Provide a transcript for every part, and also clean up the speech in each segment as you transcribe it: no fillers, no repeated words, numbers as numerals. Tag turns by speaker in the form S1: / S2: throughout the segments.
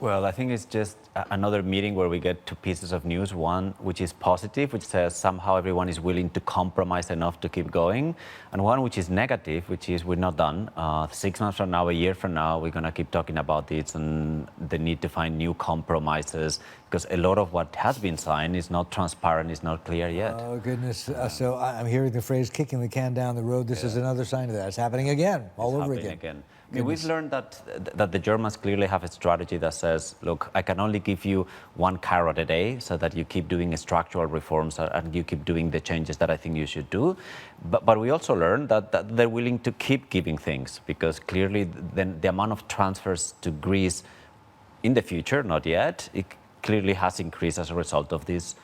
S1: Well, I think it's just another meeting where we get two pieces of news. One, which is positive, which says somehow everyone is willing to compromise enough to keep going. And one which is negative, which is we're not done. 6 months from now, a year from now, we're going to keep talking about this and the need to find new compromises, because a lot of what has been signed is not transparent, is not clear yet.
S2: Oh, goodness. So I'm hearing the phrase kicking the can down the road. This is another sign of that. It's happening again, all over again.
S1: I mean, we've learned that the Germans clearly have a strategy that says, look, I can only give you one carrot a day so that you keep doing structural reforms and you keep doing the changes that I think you should do. But we also learned that they're willing to keep giving things, because clearly then the amount of transfers to Greece in the future, not yet, it clearly has increased as a result of this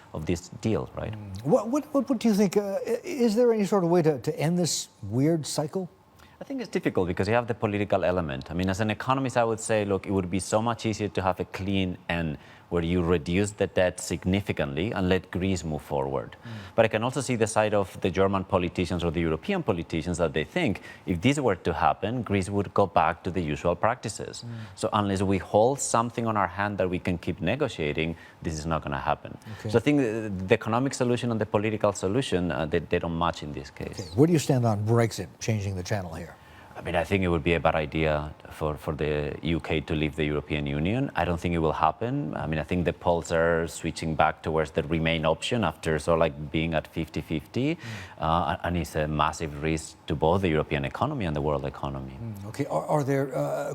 S1: deal, right?
S2: What do you think? Is there any sort of way to end this weird cycle?
S1: I think it's difficult because you have the political element. I mean, as an economist, I would say, look, it would be so much easier to have a clean end where you reduce the debt significantly and let Greece move forward. But I can also see the side of the German politicians or the European politicians that they think if this were to happen, Greece would go back to the usual practices. So unless we hold something on our hand that we can keep negotiating, this is not going to happen. So I think the economic solution and the political solution, they don't match in this case.
S2: Where do you stand on Brexit, changing the channel here?
S1: I mean, I think it would be a bad idea for the UK to leave the European Union. I don't think it will happen. I mean, I think the polls are switching back towards the Remain option after sort of like being at 50-50. And it's a massive risk to both the European economy and the world economy.
S2: Okay, are there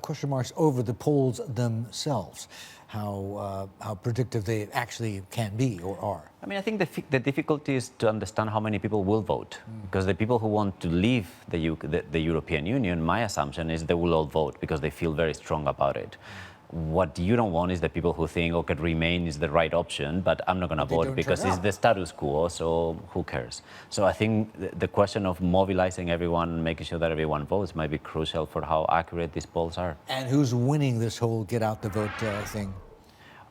S2: question marks over the polls themselves? How predictive they actually can be or are?
S1: I mean, I think the difficulty is to understand how many people will vote, because the people who want to leave the European Union, my assumption is they will all vote because they feel very strong about it. What you don't want is the people who think, okay, Remain is the right option, but I'm not going to vote because it's the status quo, so who cares? So I think the question of mobilizing everyone, making sure that everyone votes might be crucial for how accurate these polls are.
S2: And who's winning this whole get out the vote thing?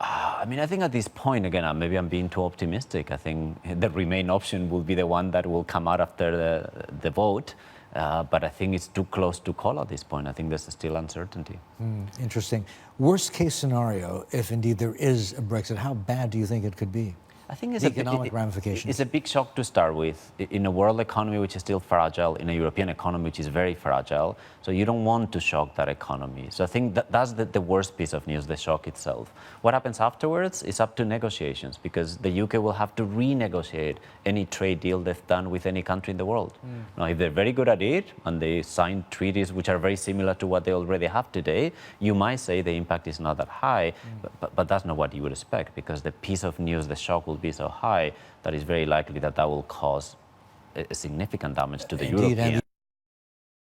S1: I mean, I think at this point, again, maybe I'm being too optimistic. I think the Remain option will be the one that will come out after the vote. But I think it's too close to call at this point. I think there's still uncertainty.
S2: Interesting. Worst case scenario, if indeed there is a Brexit, how bad do you think it could be?
S1: I think it's
S2: economic ramifications.
S1: It's a big shock to start with in a world economy which is still fragile, in a European economy which is very fragile. So you don't want to shock that economy. So I think that's the worst piece of news, the shock itself. What happens afterwards is up to negotiations, because the UK will have to renegotiate any trade deal they've done with any country in the world. Now, if they're very good at it and they sign treaties which are very similar to what they already have today, you might say the impact is not that high, but that's not what you would expect, because the piece of news, the shock will be so high that it's very likely that will cause a significant damage to the European